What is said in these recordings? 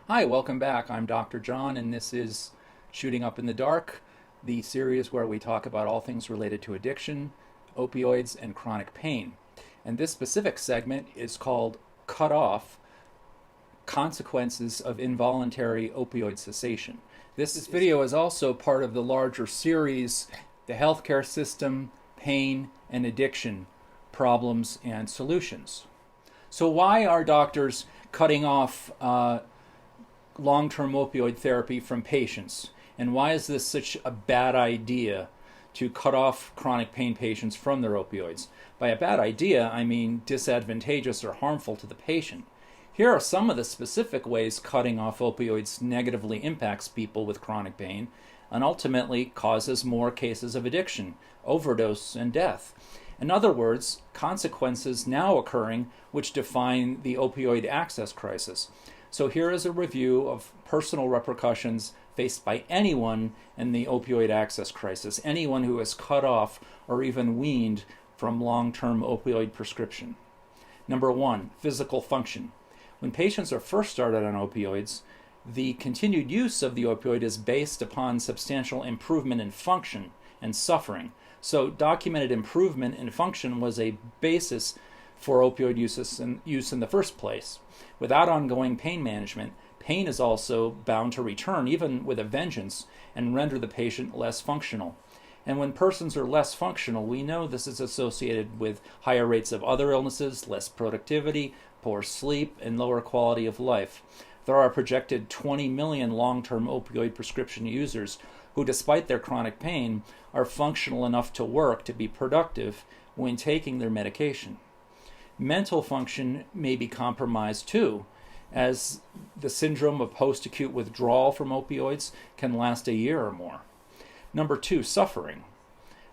Hi, welcome back. I'm Dr. John, and this is Shooting Up in the Dark, the series where we talk about all things related to addiction, opioids, and chronic pain. And this specific segment is called Cut Off Consequences of Involuntary Opioid Cessation. This video is also part of the larger series, The Healthcare System, Pain, and Addiction Problems and Solutions. So, why are doctors cutting off long-term opioid therapy from patients? And why is this such a bad idea to cut off chronic pain patients from their opioids? By a bad idea, I mean disadvantageous or harmful to the patient. Here are some of the specific ways cutting off opioids negatively impacts people with chronic pain and ultimately causes more cases of addiction, overdose, and death. In other words, consequences now occurring which define the opioid access crisis. So here is a review of personal repercussions faced by anyone in the opioid access crisis, anyone who is cut off or even weaned from long-term opioid prescription. Number one, physical function. When patients are first started on opioids, the continued use of the opioid is based upon substantial improvement in function and suffering. So documented improvement in function was a basis for opioid use in the first place. Without ongoing pain management, pain is also bound to return, even with a vengeance, and render the patient less functional. And when persons are less functional, we know this is associated with higher rates of other illnesses, less productivity, poor sleep, and lower quality of life. There are a projected 20 million long-term opioid prescription users who, despite their chronic pain, are functional enough to work to be productive when taking their medication. Mental function may be compromised too, as the syndrome of post-acute withdrawal from opioids can last a year or more. Number two, suffering.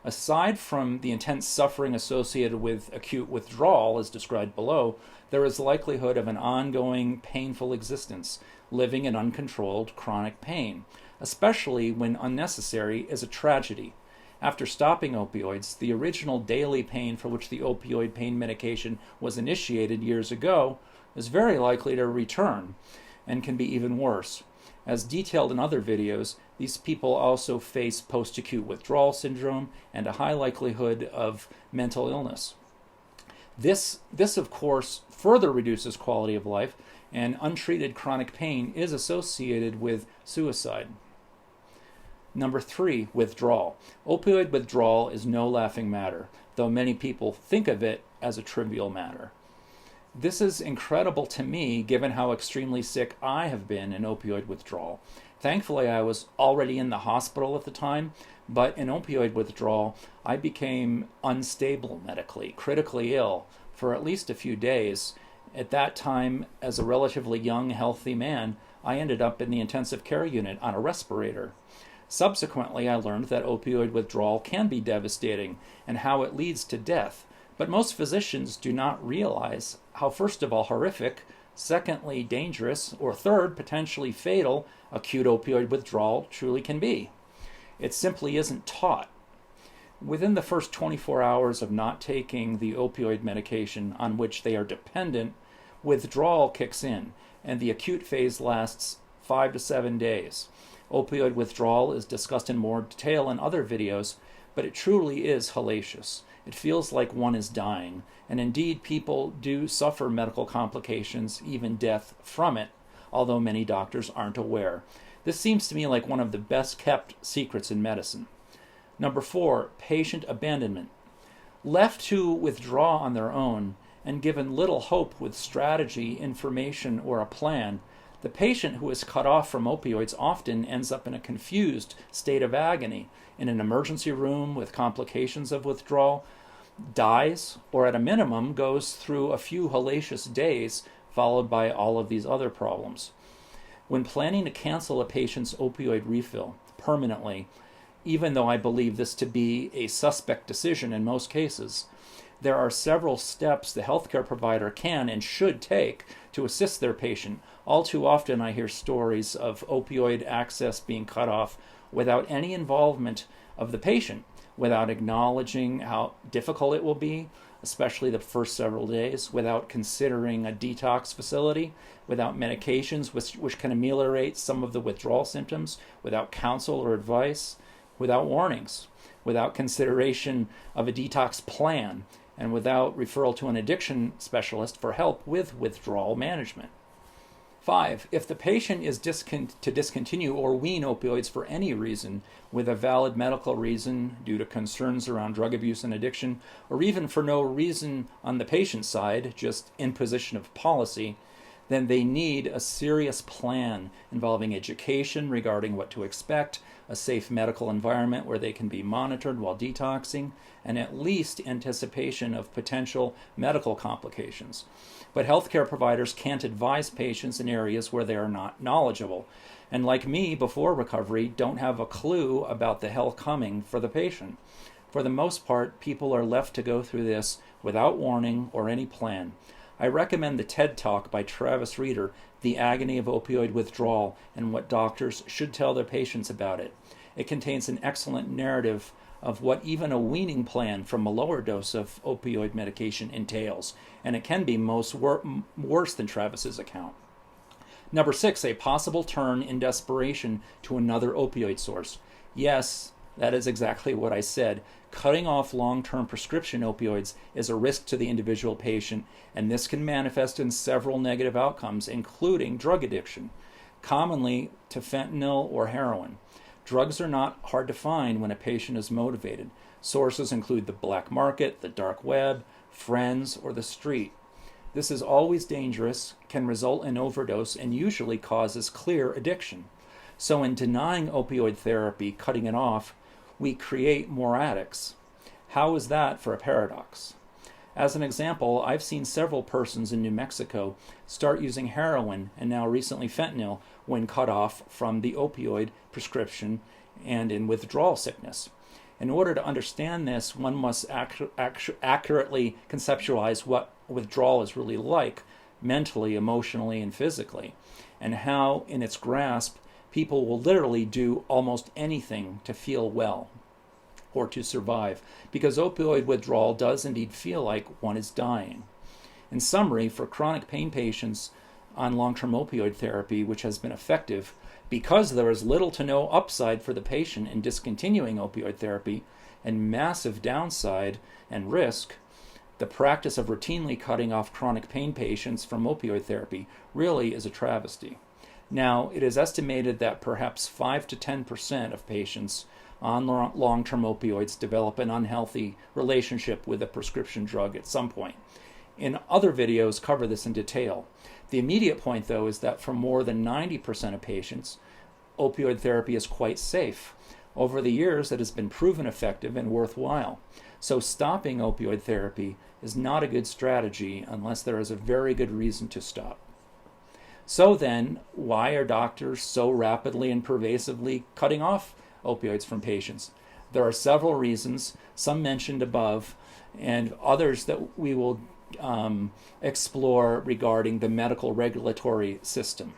Aside from the intense suffering associated with acute withdrawal, as described below, there is likelihood of an ongoing painful existence, living in uncontrolled chronic pain, especially when unnecessary is a tragedy. After stopping opioids, the original daily pain for which the opioid pain medication was initiated years ago is very likely to return and can be even worse. As detailed in other videos, these people also face post-acute withdrawal syndrome and a high likelihood of mental illness. This, of course, further reduces quality of life, and untreated chronic pain is associated with suicide. Number three, withdrawal. Opioid withdrawal is no laughing matter, though many people think of it as a trivial matter. This is incredible to me, given how extremely sick I have been in opioid withdrawal. Thankfully, I was already in the hospital at the time, but in opioid withdrawal, I became unstable medically, critically ill for at least a few days. At that time, as a relatively young, healthy man, I ended up in the intensive care unit on a respirator. Subsequently, I learned that opioid withdrawal can be devastating and how it leads to death. But most physicians do not realize how, first of all, horrific, secondly, dangerous, or third, potentially fatal, acute opioid withdrawal truly can be. It simply isn't taught. Within the first 24 hours of not taking the opioid medication on which they are dependent, withdrawal kicks in, and the acute phase lasts 5 to 7 days. Opioid withdrawal is discussed in more detail in other videos, but it truly is hellacious. It feels like one is dying, and indeed people do suffer medical complications, even death from it, although many doctors aren't aware. This seems to me like one of the best kept secrets in medicine. Number four, patient abandonment. Left to withdraw on their own and given little hope with strategy, information, or a plan, the patient who is cut off from opioids often ends up in a confused state of agony, in an emergency room with complications of withdrawal, dies, or at a minimum goes through a few hellacious days followed by all of these other problems. When planning to cancel a patient's opioid refill permanently, even though I believe this to be a suspect decision in most cases, there are several steps the healthcare provider can and should take to assist their patient. All too often I hear stories of opioid access being cut off without any involvement of the patient, without acknowledging how difficult it will be, especially the first several days, without considering a detox facility, without medications which can ameliorate some of the withdrawal symptoms, without counsel or advice, without warnings, without consideration of a detox plan, and without referral to an addiction specialist for help with withdrawal management. 5. If the patient is to discontinue or wean opioids for any reason, with a valid medical reason due to concerns around drug abuse and addiction, or even for no reason on the patient's side, just imposition of policy, then they need a serious plan involving education regarding what to expect, a safe medical environment where they can be monitored while detoxing, and at least anticipation of potential medical complications. But healthcare providers can't advise patients in areas where they are not knowledgeable, and like me before recovery, don't have a clue about the hell coming for the patient. For the most part, people are left to go through this without warning or any plan. I recommend the TED Talk by Travis Reeder, The Agony of Opioid Withdrawal and What Doctors Should Tell Their Patients About It. It contains an excellent narrative of what even a weaning plan from a lower dose of opioid medication entails, and it can be worse than Travis's account. Number 6, a possible turn in desperation to another opioid source. Yes, that is exactly what I said. Cutting off long-term prescription opioids is a risk to the individual patient, and this can manifest in several negative outcomes, including drug addiction, commonly to fentanyl or heroin. Drugs are not hard to find when a patient is motivated. Sources include the black market, the dark web, friends, or the street. This is always dangerous, can result in overdose, and usually causes clear addiction. So in denying opioid therapy, cutting it off, we create more addicts. How is that for a paradox? As an example, I've seen several persons in New Mexico start using heroin and now recently fentanyl when cut off from the opioid prescription and in withdrawal sickness. In order to understand this, one must accurately conceptualize what withdrawal is really like, mentally, emotionally, and physically, and how, in its grasp, people will literally do almost anything to feel well or to survive, because opioid withdrawal does indeed feel like one is dying. In summary, for chronic pain patients on long-term opioid therapy, which has been effective, because there is little to no upside for the patient in discontinuing opioid therapy and massive downside and risk, the practice of routinely cutting off chronic pain patients from opioid therapy really is a travesty. Now, it is estimated that perhaps 5 to 10% of patients on long-term opioids develop an unhealthy relationship with a prescription drug at some point. In other videos, cover this in detail. The immediate point, though, is that for more than 90% of patients, opioid therapy is quite safe. Over the years, it has been proven effective and worthwhile. So stopping opioid therapy is not a good strategy unless there is a very good reason to stop. So then, why are doctors so rapidly and pervasively cutting off opioids from patients? There are several reasons, some mentioned above, and others that we will explore regarding the medical regulatory system.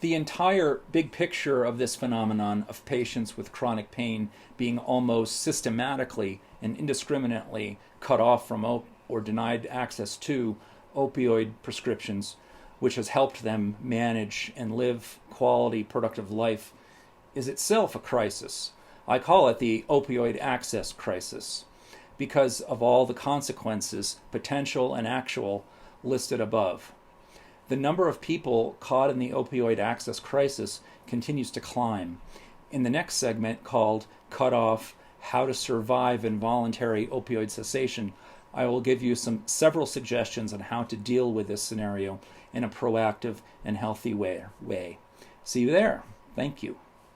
The entire big picture of this phenomenon of patients with chronic pain being almost systematically and indiscriminately cut off from or denied access to opioid prescriptions, which has helped them manage and live quality, productive life, is itself a crisis. I call it the Opioid Access Crisis because of all the consequences, potential and actual, listed above. The number of people caught in the opioid access crisis continues to climb. In the next segment called Cut Off, How to Survive Involuntary Opioid Cessation, I will give you several suggestions on how to deal with this scenario in a proactive and healthy way. See you there. Thank you.